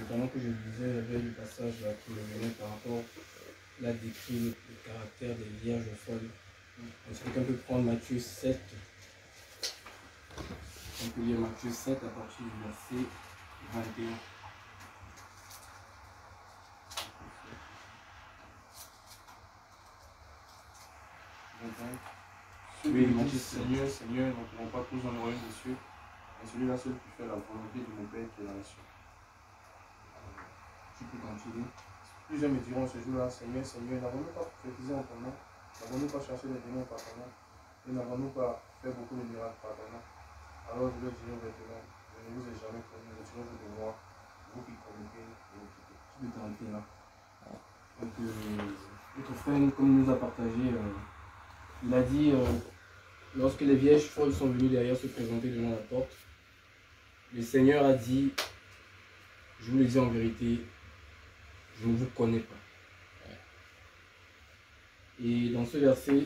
pendant que je lisais, j'avais le passage là, qui me venait par rapport, là décrit le caractère des vierges folles. Est-ce que quelqu'un peut prendre Matthieu 7? On peut lire Matthieu 7 à partir du verset 21. Oui, Matthieu, Seigneur, Seigneur, n'entreront pas tous dans le royaume des cieux, mais celui-là seul qui fait la volonté de mon Père qui est dans les cieux. Tu peux continuer. Plusieurs me diront ce jour-là, Seigneur, Seigneur, n'avons-nous pas prophétisé en ton nom? N'avons-nous pas cherché les démons par ton nom? Et n'avons-nous pas fait beaucoup de miracles par ton nom? Alors je leur dirai maintenant, je ne vous ai jamais connu, retirez-vous de moi, vous qui commettez l'iniquité. Tu peux t'arrêter là. Donc, notre frère, comme il nous a partagé, il a dit, lorsque les vierges folles sont venues derrière se présenter devant la porte, le Seigneur a dit, je vous le dis en vérité, je ne vous connais pas. Et dans ce verset,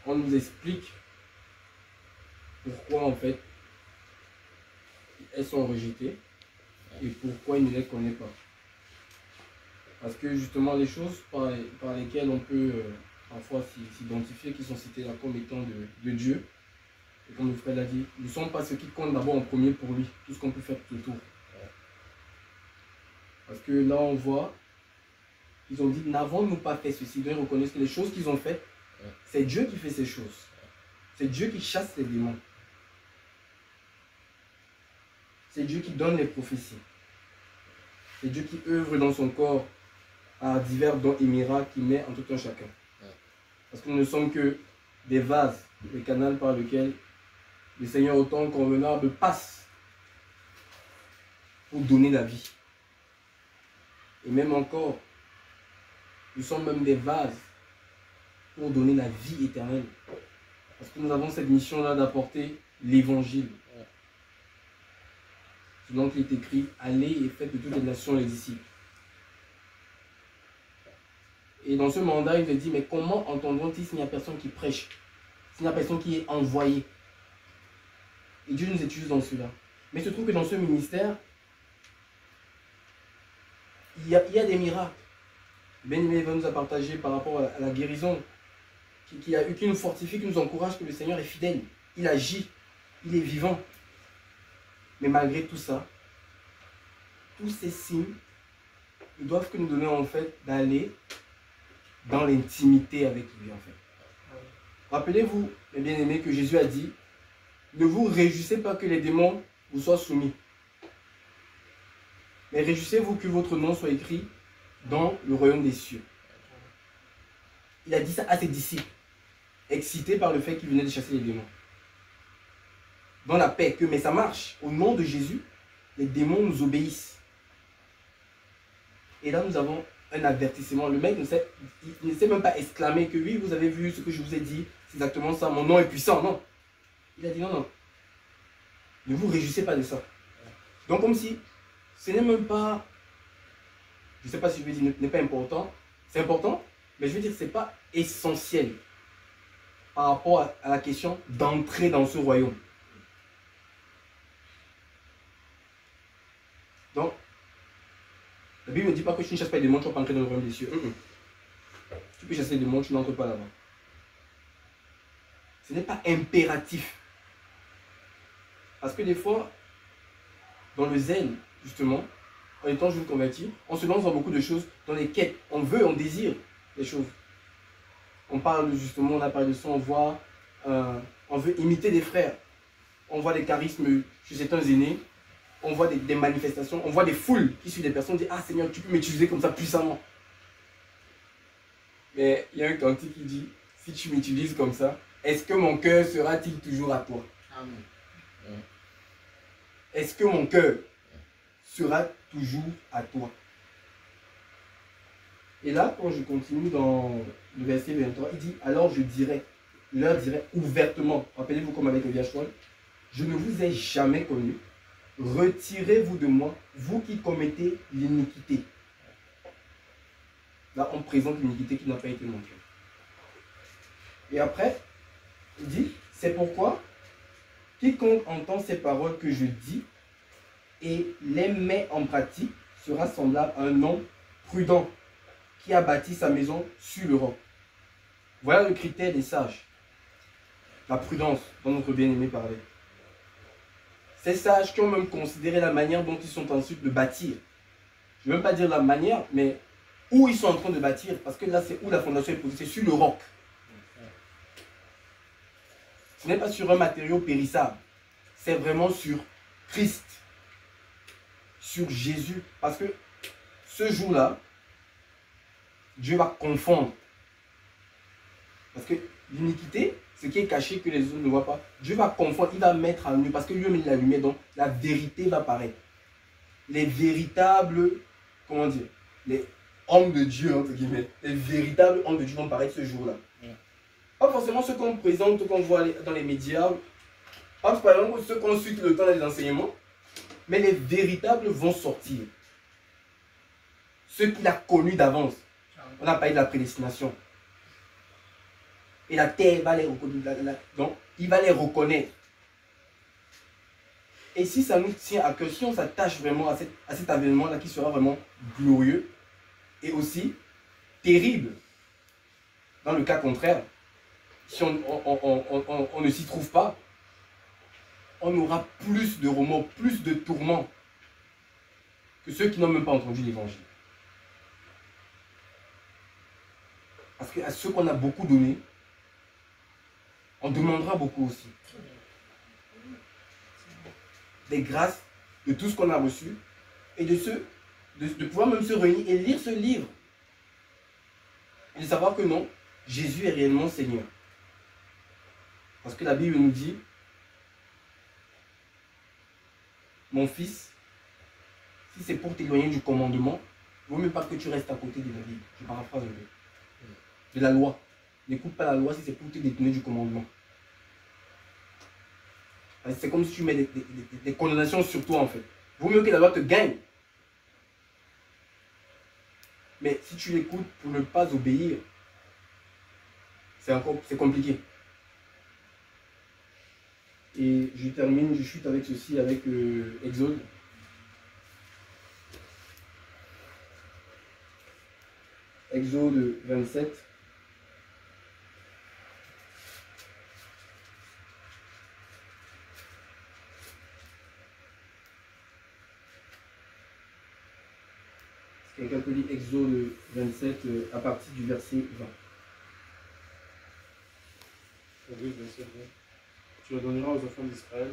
on nous explique pourquoi en fait elles sont rejetées et pourquoi il ne les connaît pas. Parce que justement les choses par lesquelles on peut parfois s'identifier, qui sont citées là comme étant de Dieu, et comme le frère l'a dit, ne sont pas ceux qui comptent d'abord en premier pour lui, tout ce qu'on peut faire tout autour. Parce que là on voit, ils ont dit, n'avons-nous pas fait ceci? Ils reconnaissent que les choses qu'ils ont faites, c'est Dieu qui fait ces choses. C'est Dieu qui chasse les démons. C'est Dieu qui donne les prophéties. C'est Dieu qui œuvre dans son corps à divers dons et miracles qu'il met en tout un chacun. Parce que nous ne sommes que des vases, des canaux par lesquels le Seigneur, au temps convenable, passe pour donner la vie. Et même encore, nous sommes même des vases pour donner la vie éternelle. Parce que nous avons cette mission-là d'apporter l'évangile. Donc il est écrit, allez et faites de toutes les nations les disciples. Et dans ce mandat, il nous dit, mais comment entendront-ils s'il n'y a personne qui prêche? S'il n'y a personne qui est envoyé? Et Dieu nous utilise dans cela. Mais il se trouve que dans ce ministère, il y a des miracles. Ben-Aimé va nous a partagé par rapport à la guérison, qui nous fortifie, qui nous encourage que le Seigneur est fidèle. Il agit, il est vivant. Mais malgré tout ça, tous ces signes, ils doivent que nous donner en fait d'aller dans l'intimité avec lui en fait. Rappelez-vous, mes bien-aimés, que Jésus a dit, ne vous réjouissez pas que les démons vous soient soumis. Mais réjouissez-vous que votre nom soit écrit dans le royaume des cieux. Il a dit ça à ses disciples, excités par le fait qu'il venait de chasser les démons. Dans la paix, mais ça marche. Au nom de Jésus, les démons nous obéissent. Et là, nous avons un avertissement. Le mec il ne sait même pas exclamer que oui, vous avez vu ce que je vous ai dit, c'est exactement ça, mon nom est puissant. Non. Il a dit non, non. Ne vous réjouissez pas de ça. Donc comme si ce n'est même pas, je ne sais pas si je veux dire n'est pas important, c'est important, mais je veux dire que ce n'est pas essentiel par rapport à la question d'entrer dans ce royaume. Donc, la Bible ne dit pas que tu ne chasses pas les démons, tu ne vas pas entrer dans le royaume des cieux. Tu peux chasser les démons, tu n'entres pas là-bas. Ce n'est pas impératif. Parce que des fois, dans le zèle, justement, en étant jeune converti, on se lance dans beaucoup de choses, dans les quêtes. On veut, on désire les choses. On parle justement, on a parlé de ça, on veut imiter des frères. On voit des charismes chez certains aînés. On voit des manifestations, on voit des foules qui suivent des personnes, on dit, ah Seigneur, tu peux m'utiliser comme ça puissamment. Mais il y a un cantique qui dit, si tu m'utilises comme ça, est-ce que mon cœur sera-t-il toujours à toi? Amen. Est-ce que mon cœur sera toujours à toi? Et là, quand je continue dans le verset 23, il dit, alors je leur dirai ouvertement, rappelez-vous comme avec le vierge folle, je ne vous ai jamais connu. Retirez-vous de moi, vous qui commettez l'iniquité. Là, on présente l'iniquité qui n'a pas été montrée. Et après, il dit, c'est pourquoi quiconque entend ces paroles que je dis et les met en pratique sera semblable à un homme prudent qui a bâti sa maison sur le roc. Voilà le critère des sages. La prudence dont notre bien-aimé parlait. Ces sages qui ont même considéré la manière dont ils sont ensuite de bâtir. Je ne veux même pas dire la manière, mais où ils sont en train de bâtir. Parce que là, c'est où la fondation est posée. C'est sur le roc. Ce n'est pas sur un matériau périssable. C'est vraiment sur Christ. Sur Jésus. Parce que ce jour-là, Dieu va confondre. Parce que l'iniquité, ce qui est caché que les autres ne voient pas, Dieu va confondre, il va mettre en nu, parce que lui-même il la lumière, donc la vérité va paraître. Les véritables, comment dire, les hommes de Dieu, entre guillemets, les véritables hommes de Dieu vont paraître ce jour-là. Pas forcément ceux qu'on présente, qu'on voit dans les médias, pas par exemple ceux qu'on suit le temps dans les enseignements, mais les véritables vont sortir. Ceux qu'il a connus d'avance. On a parlé de la prédestination. Et la terre va les reconnaître. Donc, il va les reconnaître. Et si ça nous tient à cœur, si on s'attache vraiment à cet événement-là qui sera vraiment glorieux et aussi terrible, dans le cas contraire, si on ne s'y trouve pas, on aura plus de remords, plus de tourments que ceux qui n'ont même pas entendu l'évangile. Parce qu'à ceux qu'on a beaucoup donné, on demandera beaucoup aussi. Des grâces, de tout ce qu'on a reçu, et de pouvoir même se réunir et lire ce livre. Et de savoir que non, Jésus est réellement Seigneur. Parce que la Bible nous dit, mon fils, si c'est pour t'éloigner du commandement, il ne vaut mieux pas que tu restes à côté de la Bible. Je paraphrase un peu. De la loi. N'écoute pas la loi si c'est pour te détourner du commandement. C'est comme si tu mets des condamnations sur toi en fait. Il vaut mieux que la loi te gagne. Mais si tu l'écoutes pour ne pas obéir, c'est compliqué. Et je termine, je chute avec ceci, avec Exode. Exode 27. Quelqu'un peut lire Exode 27 à partir du verset 20. Exode 27, tu ordonneras aux enfants d'Israël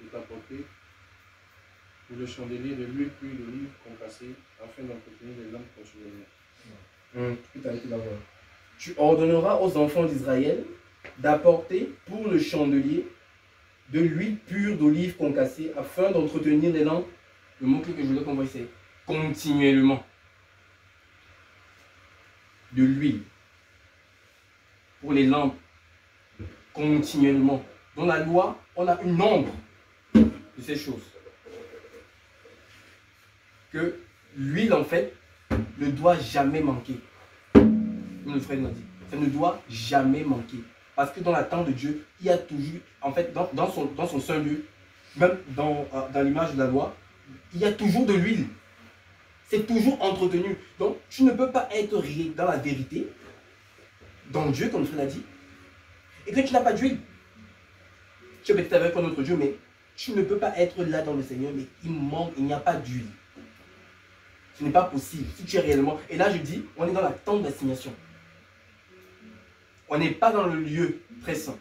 de t'apporter pour le chandelier de l'huile puis d'olive concassée afin d'entretenir les lampes continuellement. Tout a été d'abord. Tu ordonneras aux enfants d'Israël d'apporter pour le chandelier de l'huile pure d'olive concassée afin d'entretenir les lampes. Le mot que je voulais qu'on voit, c'est continuellement. De l'huile pour les lampes continuellement. Dans la loi, on a une nombre de ces choses. Que l'huile, en fait, ne doit jamais manquer. Comme le frère nous a dit, ça ne doit jamais manquer. Parce que dans la tente de Dieu, il y a toujours, en fait, dans son saint lieu, même dans l'image de la loi, il y a toujours de l'huile. C'est toujours entretenu. Donc, tu ne peux pas être dans la vérité, dans Dieu, comme le frère l'a dit, et que tu n'as pas d'huile. Tu es peut-être avec un autre Dieu, mais tu ne peux pas être là dans le Seigneur, mais il n'y a pas d'huile. Ce n'est pas possible. Si tu es réellement... Et là, je dis, on est dans la tente d'assignation. On n'est pas dans le lieu très saint.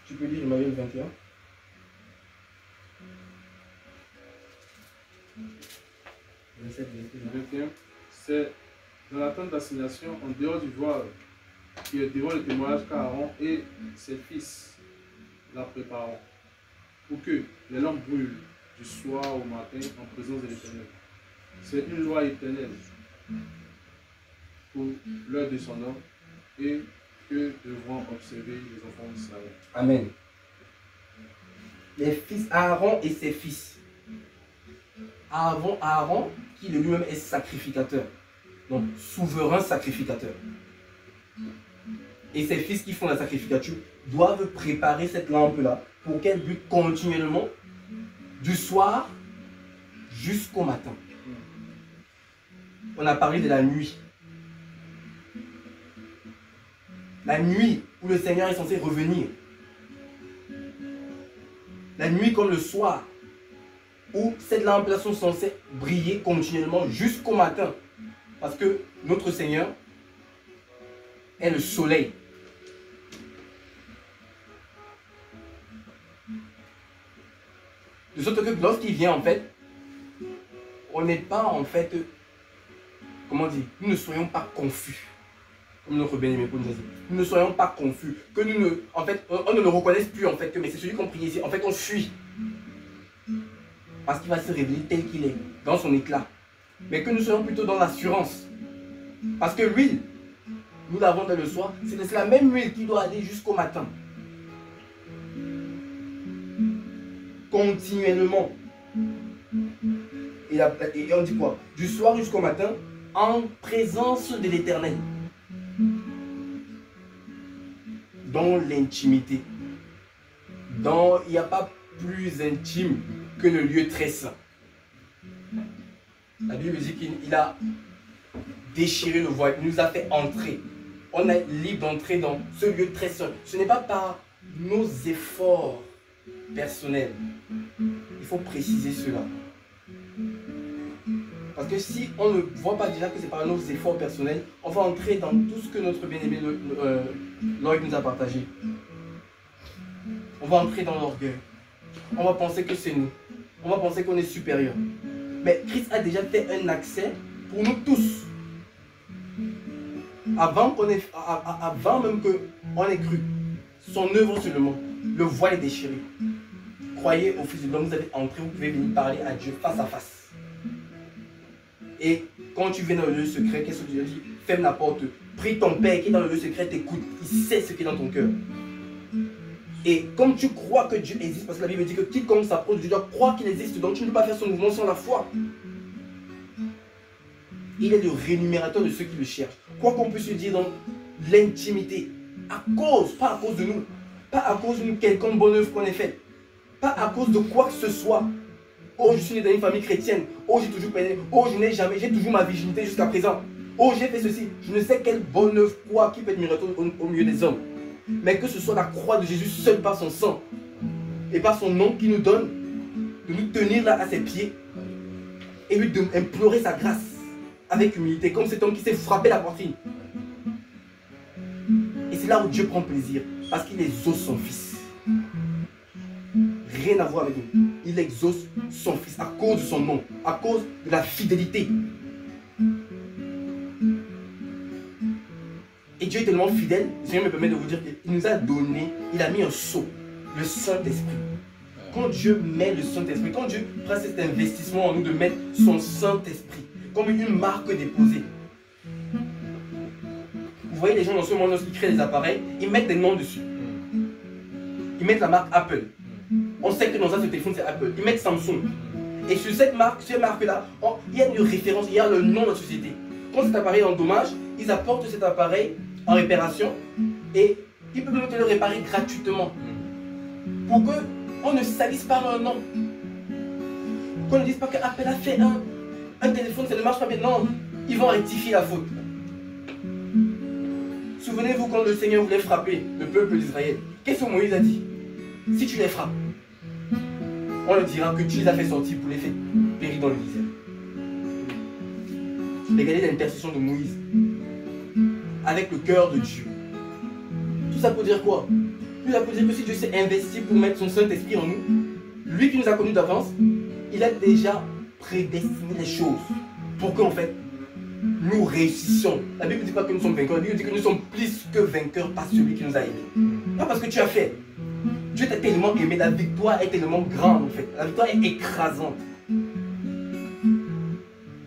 Tu peux lire Matthieu 21. Le 21, c'est dans la tente d'assignation, en dehors du voile, qui est devant le témoignage qu'Aaron et ses fils la prépareront, pour que les lampes brûlent du soir au matin en présence de l'Éternel. C'est une loi éternelle pour leurs descendants et que devront observer les enfants d'Israël. Amen. Les fils, Aaron et ses fils. Aaron, qui lui-même est sacrificateur. Donc, souverain sacrificateur. Et ses fils qui font la sacrificature doivent préparer cette lampe-là pour qu'elle brûle continuellement Du soir jusqu'au matin. On a parlé de la nuit. La nuit où le Seigneur est censé revenir. La nuit comme le soir, où cette lampe-là sont censées briller continuellement jusqu'au matin. Parce que notre Seigneur est le soleil. De sorte que lorsqu'il vient, en fait, on n'est pas, en fait, comment dire, nous ne soyons pas confus. Comme notre bien-aimé nous a dit. Nous ne soyons pas confus. Que nous ne, en fait, on ne le reconnaisse plus, en fait, que mais c'est celui qu'on prie ici. En fait, on fuit. Parce qu'il va se révéler tel qu'il est, dans son éclat. Mais que nous soyons plutôt dans l'assurance. Parce que l'huile, nous l'avons dans le soir, c'est la même huile qui doit aller jusqu'au matin. Continuellement. Et on dit quoi? Du soir jusqu'au matin, en présence de l'Éternel. Dans l'intimité. Il n'y a pas plus intime que le lieu très saint. La Bible dit qu'il a déchiré le voile, il nous a fait entrer. On est libre d'entrer dans ce lieu très saint. Ce n'est pas par nos efforts personnels. Il faut préciser cela. Parce que si on ne voit pas déjà que c'est par nos efforts personnels, on va entrer dans tout ce que notre bien-aimé Lloyd nous a partagé. On va entrer dans l'orgueil. On va penser que c'est nous. On va penser qu'on est supérieur. Mais Christ a déjà fait un accès pour nous tous. Avant même qu'on ait cru, son œuvre sur le monde, le voile est déchiré. Croyez au Fils de l'homme, vous allez entrer, vous pouvez venir parler à Dieu face à face. Et quand tu viens dans le lieu secret, qu'est-ce que Dieu dit? Ferme la porte, prie ton Père qui est dans le lieu secret, t'écoute, il sait ce qui est dans ton cœur. Et comme tu crois que Dieu existe, parce que la Bible dit que quiconque s'approche de Dieu doit croire qu'il existe, donc tu ne peux pas faire son mouvement sans la foi. Il est le rémunérateur de ceux qui le cherchent. Quoi qu'on puisse se dire dans l'intimité, à cause, pas à cause de nous, pas à cause d'une quelconque bonne œuvre qu'on ait faite, pas à cause de quoi que ce soit. Oh, je suis né dans une famille chrétienne. Oh, j'ai toujours péné. Oh, je n'ai jamais, j'ai toujours ma virginité jusqu'à présent. Oh, j'ai fait ceci. Je ne sais quelle bonne œuvre, quoi, qui peut être miraculeuse au milieu des hommes. Mais que ce soit la croix de Jésus seul par son sang et par son nom qui nous donne de nous tenir là à ses pieds et lui d'implorer sa grâce avec humilité, comme cet homme qui s'est frappé la poitrine. Et c'est là où Dieu prend plaisir, parce qu'il exauce son Fils. Rien à voir avec nous. Il exauce son Fils à cause de son nom, à cause de la fidélité. Et Dieu est tellement fidèle, le Seigneur me permet de vous dire qu'il nous a donné, il a mis un sceau, le Saint-Esprit. Quand Dieu met le Saint-Esprit, quand Dieu prend cet investissement en nous de mettre son Saint-Esprit comme une marque déposée. Vous voyez les gens dans ce monde, lorsqu'ils créent des appareils, ils mettent des noms dessus. Ils mettent la marque Apple. On sait que dans un téléphone c'est Apple. Ils mettent Samsung. Et sur cette marque-là, il y a une référence, il y a le nom de la société. Quand cet appareil est en dommage, ils apportent cet appareil en réparation et ils peuvent même te le réparer gratuitement. Pour qu'on ne salisse pas leur nom. Qu'on ne dise pas qu'Apple a fait un téléphone, ça ne marche pas bien. Non, ils vont rectifier la faute. Souvenez-vous quand le Seigneur voulait frapper le peuple d'Israël. Qu'est-ce que Moïse a dit? Si tu les frappes, on leur dira que tu les as fait sortir pour les faire périr dans le désert. Regardez l'intercession de Moïse avec le cœur de Dieu. Tout ça pour dire quoi? Tout ça pour dire que si Dieu s'est investi pour mettre son Saint-Esprit en nous, lui qui nous a connus d'avance, il a déjà prédestiné les choses pour qu'en fait nous réussissions. La Bible ne dit pas que nous sommes vainqueurs, la Bible dit que nous sommes plus que vainqueurs par celui qui nous a aimés. Pas parce que tu as fait. Dieu t'a tellement aimé, la victoire est tellement grande en fait. La victoire est écrasante.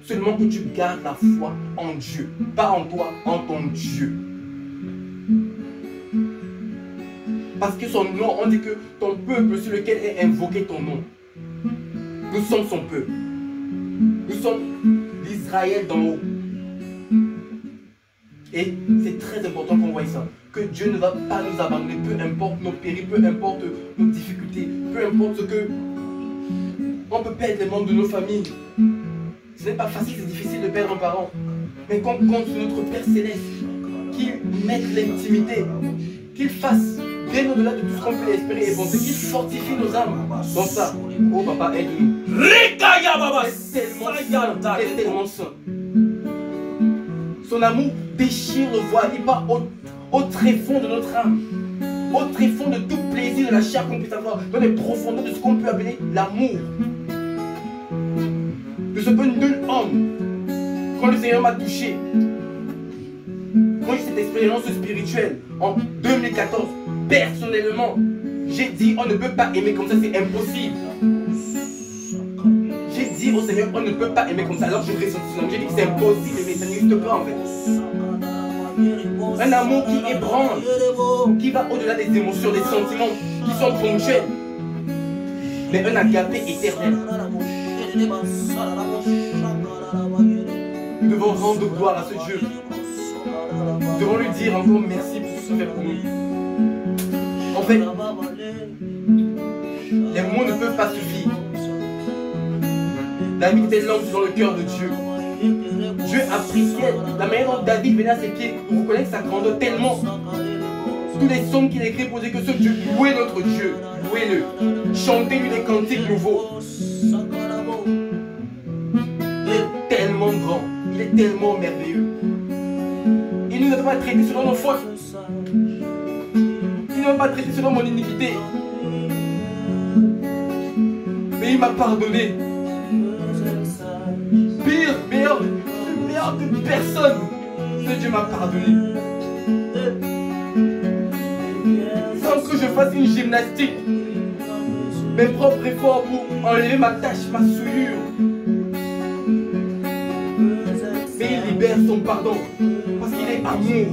Seulement que tu gardes la foi en Dieu, pas en toi, en ton Dieu. Parce que son nom, on dit que ton peuple sur lequel est invoqué ton nom, nous sommes son peuple. Nous sommes l'Israël d'en haut. Et c'est très important qu'on voie ça. Que Dieu ne va pas nous abandonner, peu importe nos périls, peu importe nos difficultés, peu importe ce que On peut perdre les membres de nos familles. Ce n'est pas facile, c'est difficile de perdre un parent. Mais qu'on compte sur notre Père Céleste, qu'il mette l'intimité, qu'il fasse bien au-delà de tout ce qu'on peut espérer et penser, qu'il fortifie nos âmes dans ça. Oh papa, aide-nous. Il est tellement saint. Son amour déchire le voile, il va au tréfonds de notre âme, au tréfonds de tout plaisir de la chair qu'on puisse avoir, dans les profondeurs de ce qu'on peut appeler l'amour. De ce peu nul homme, quand le Seigneur m'a touché, quand j'ai eu cette expérience spirituelle en 2014, personnellement, j'ai dit on ne peut pas aimer comme ça, c'est impossible. J'ai dit au Seigneur on ne peut pas aimer comme ça, alors je ressens son amour, j'ai dit que c'est impossible, mais ça n'existe pas en fait. Un amour qui ébranle, qui va au-delà des émotions, des sentiments qui sont ponctuels, mais un agapé éternel. Nous devons rendre gloire à ce Dieu. Nous devons lui dire encore merci pour tout ce qu'il fait pour nous. En fait, les mots ne peuvent pas suffire. L'amitié de l'homme c'est dans le cœur de Dieu. Dieu appréciait la manière dont David venait à ses pieds pour reconnaître sa grandeur tellement. Tous les psaumes qu'il écrit pour dire que ce Dieu, louez notre Dieu, louez-le. Chantez-lui des cantiques nouveaux. Il est tellement grand, il est tellement merveilleux. Il ne nous a pas traité selon nos fautes. Il ne m'a pas traité selon mon iniquité. Mais il m'a pardonné. Pire, meilleur que personne. Ce Dieu m'a pardonné. Sans que je fasse une gymnastique, mes propres efforts pour enlever ma tâche, ma souillure. Mais il libère son pardon parce qu'il est amour.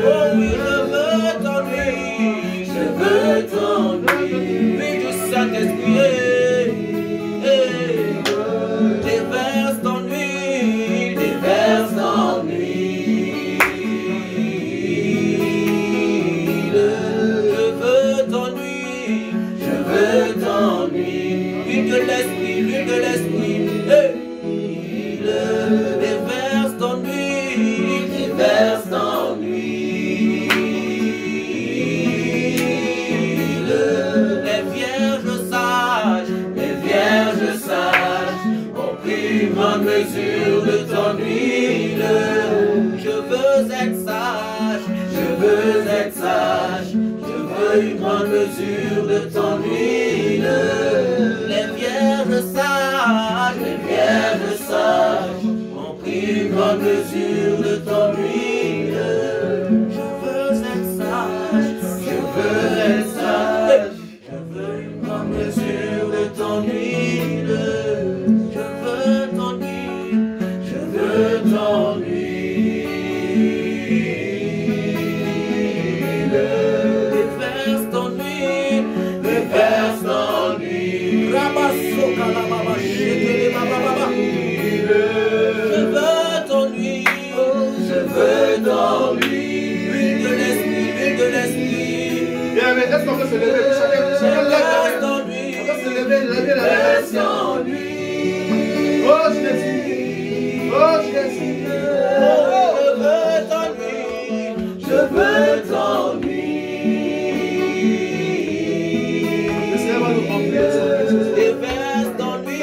Oh oui, je veux ton huile, je veux veux une grande mesure de ton huile. Les vierges sages ont pris une grande mesure de ton huile. Je veux être sage, je veux être sage. Je veux une grande mesure de ton huile. Je veux ton huile, je veux ton huile. Déverse ton huile, déverse ton huile. Rabasoka la baba, shekele baba baba. Je veux ton huile, je veux ton huile. Huile de l'esprit, huile de l'esprit. Bien, mais est-ce qu'on peut se lever? Chacun lève la main. On peut se lever la main. Oh Jésus, oh Jésus. Je veux ton huile. Le Seigneur va nous remplir de son présence. Déverse ton huile.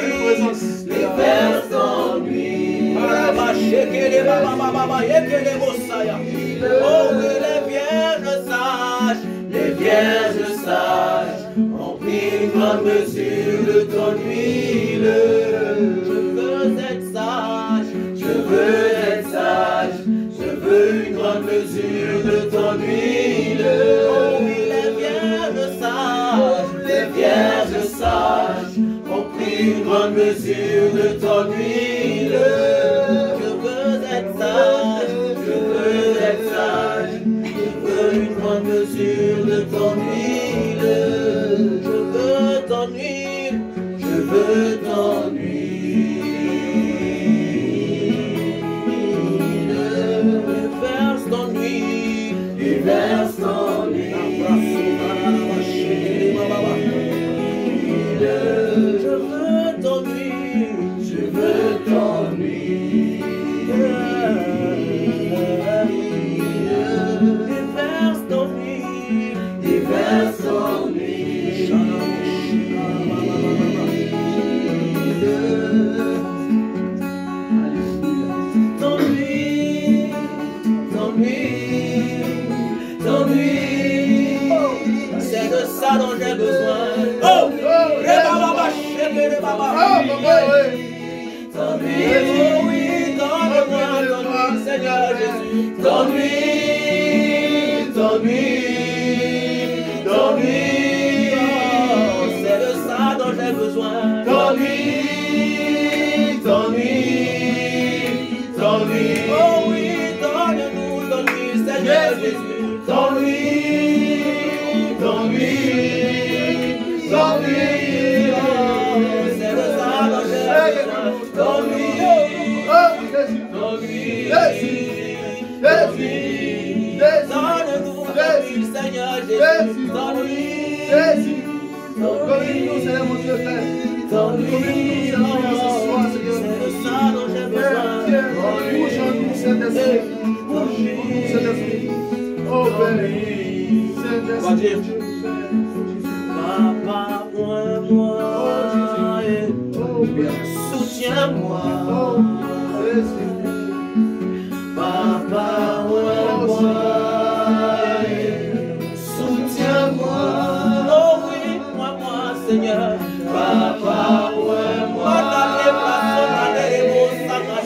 Déverse ton huile. Oh oui, les vierges sages ont pris une grande mesure de ton huile. Je veux être sage, je veux être sage. Je veux une grande mesure de ton huile. Oh oui, les vierges sages ont pris une grande mesure de ton huile. Je veux être sage, je veux être sage. Je veux une grande mesure de ton huile. Je veux ton huile, je veux ton huile. Déverse ton huile, déverse ton huile. Je veux ton huile, je veux ton huile. Déverse ton huile, déverse ton huile. Ton huile, ton huile, ton huile. C'est de ça dont j'ai besoin. Oh! Ton huile, oh oui, donne-moi ton huile, Seigneur Jésus. Ton huile, ton huile, ton huile. Oh, c'est de ça dont j'ai besoin. Ton huile, ton huile, ton huile. Oh oui, donne-nous ton huile, Seigneur Jésus. Ton huile, ton huile, ton huile. Oh, c'est de ça dont j'ai besoin. Ton huile, ton huile, ton huile. Donne-nous ton huile, Seigneur Jésus. Ton huile, Conduis-nous, Seigneur mon Dieu, Père. ton Conduis-nous, huile. Seigneur, ce soir, Seigneur. C'est de ça dont j'ai besoin. Bouge en nous, Saint-Esprit. Bouge en nous, Saint-Esprit. Oh, Père. Saint-Esprit. Papa, moi, Oh, bien. soutiens-moi. Oh, Jésus. Papa, moi, soutiens-moi. Oh oui, moi, Seigneur. Papa, moi,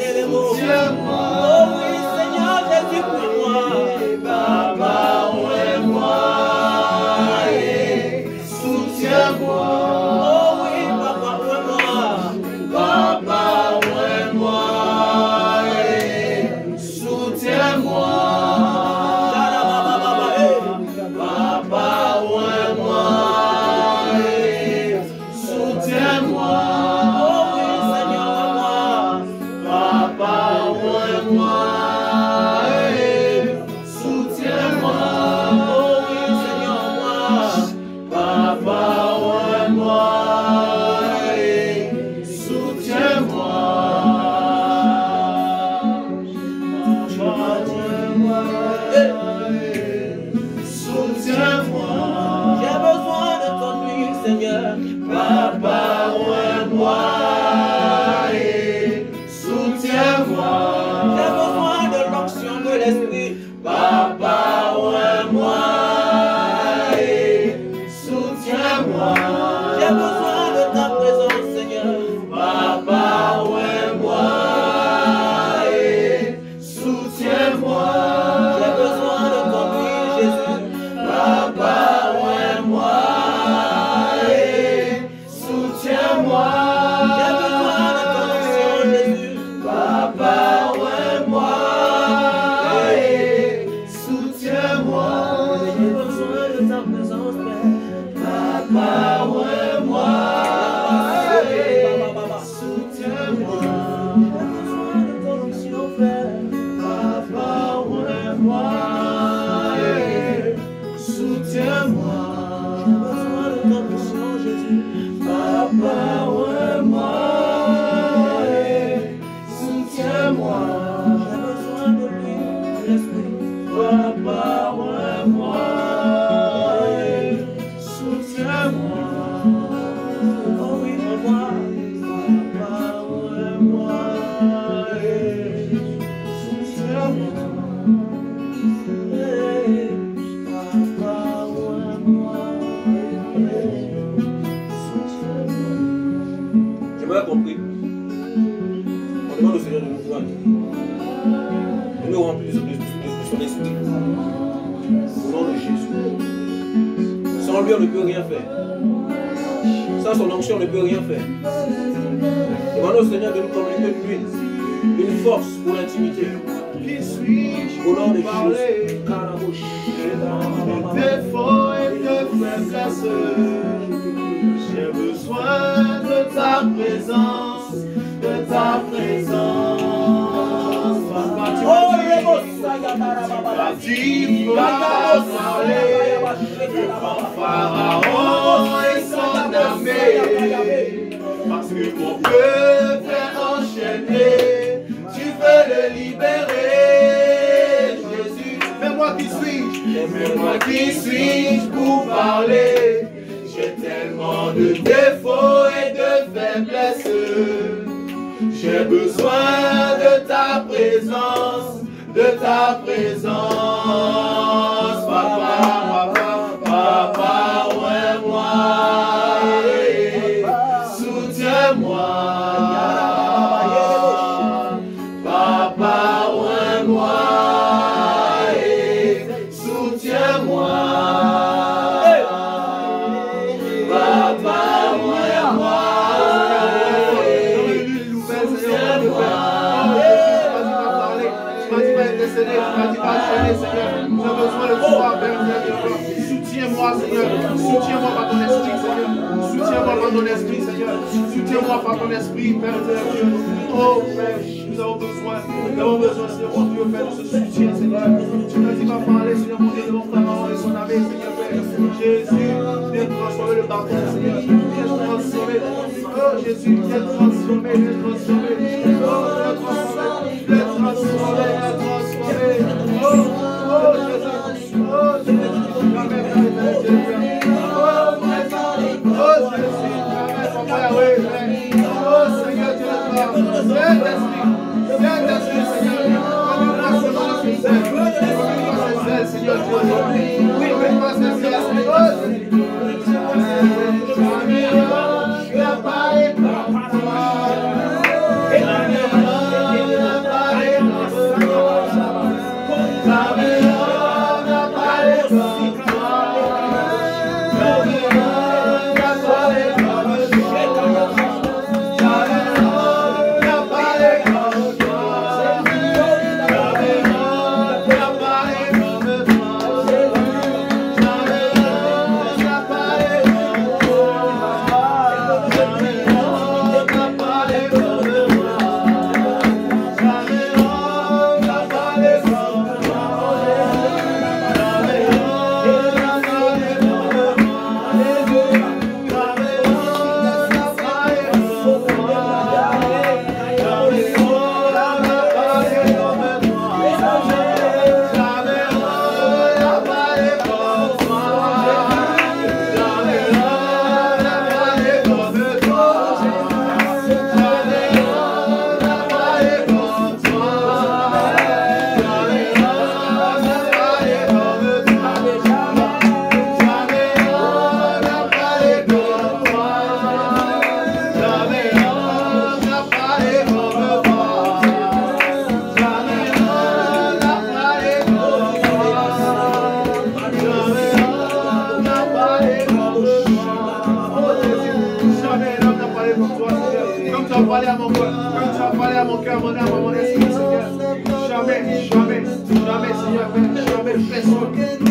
soutiens-moi. Oh oui, Seigneur Jésus, moi. Papa, moi, soutiens-moi. Oh oui, papa, moi. Papa, moi. moi. J'ai besoin de ta présence, Père. Papa, moi. Soutiens-moi. J'ai besoin de ton onction, Père. Papa, moi. Soutiens-moi. J'ai besoin de ton onction, Jésus. Papa, moi. Soutiens-moi. J'ai besoin de lui, l'esprit. Papa, moi. Soutiens-moi. Oh oui, moi. Papa, moi. Soutiens-moi. Papa, moi. J'ai mal compris. On demande au Seigneur de nous voir, de nous remplir de son esprit. Au nom de Jésus. Sans lui, on ne peut rien faire. Sans son onction, on ne peut rien faire. Demandons au Seigneur de nous communiquer une huile, une force pour l'intimité. Au nom de Jésus. De défauts et de faiblesses, j'ai besoin de ta présence, de ta présence. Papa, tu m'as dit, parler devant Pharaon et son armée, parce que mon peuple est enchaîné, tu veux le libérer. Jésus, mais moi qui suis-je? Mais moi qui suis-je pour parler? J'ai tellement de défauts et de faiblesses. J'ai besoin de ta présence, de ta présence. Papa, ouais, moi. Soutiens-moi. Papa, ouais, moi. Soutiens-moi. Soutiens-moi, Seigneur. Soutiens-moi par ton esprit, Seigneur. Soutiens-moi par ton esprit, Seigneur. Soutiens-moi par ton esprit, Père Dieu. Oh, Père, nous avons besoin, Seigneur, mon Dieu, Père, de ce soutien, Seigneur. Tu nous dis pas parler, Seigneur, mon Dieu, de mon frère et son ami, Seigneur, Père. Jésus, viens transformer le baptême, Seigneur. Viens transformer. Oh, Jésus, viens transformer, viens transformer. Oh, viens transformer, viens transformer, viens transformer. Oh, Jésus. Oh, Jésus. Jamais, Seigneur, jamais, Seigneur, jamais, personne.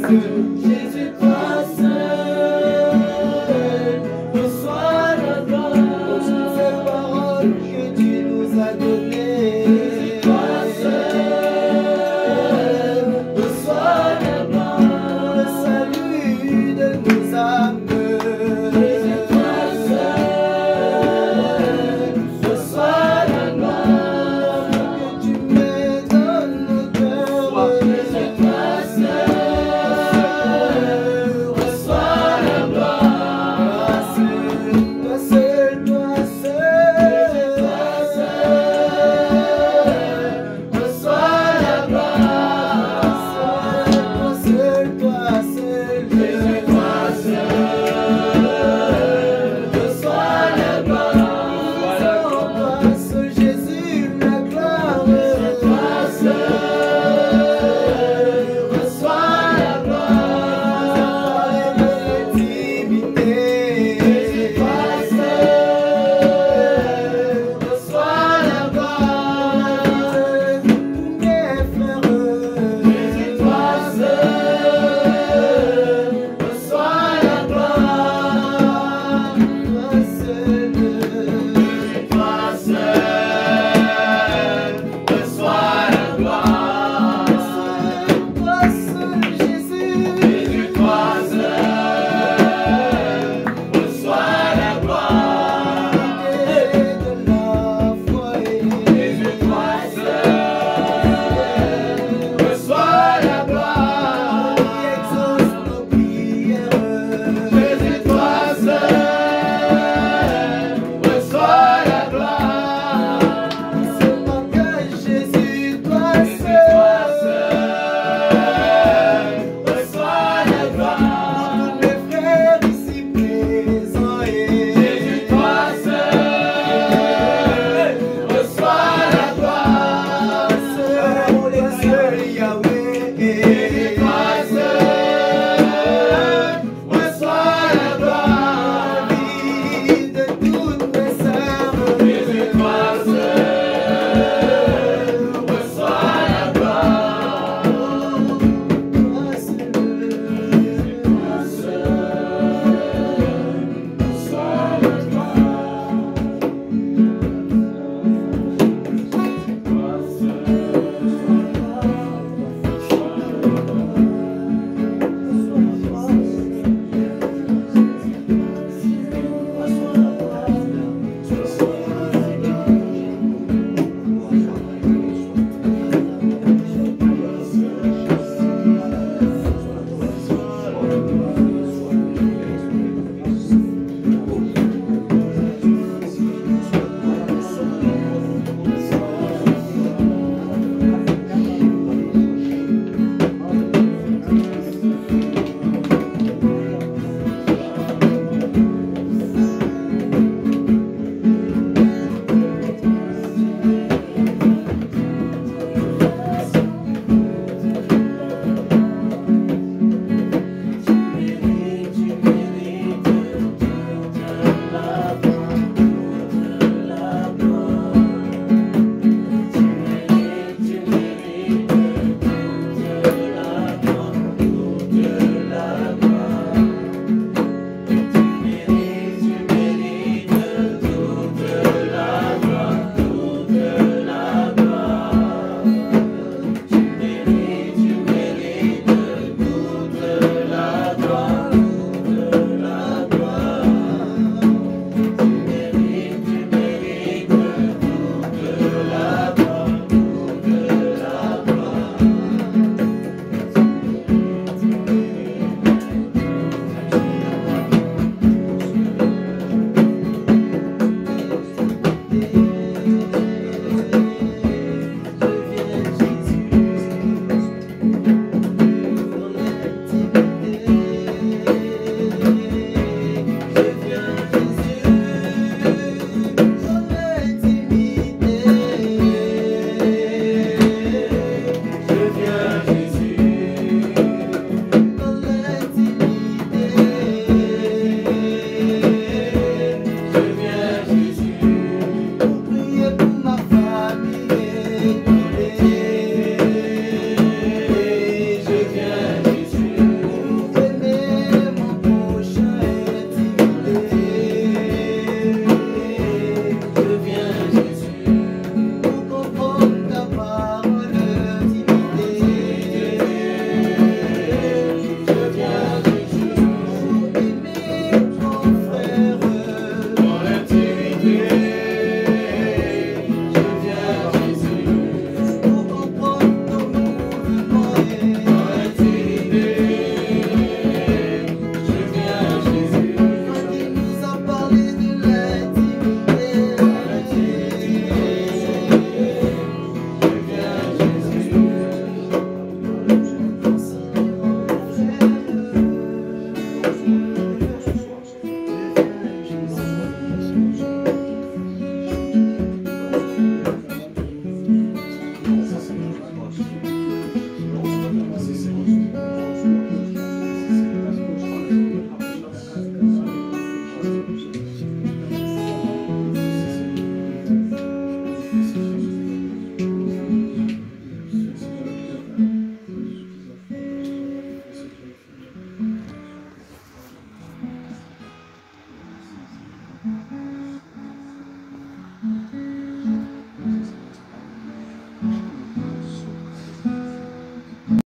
Jésus,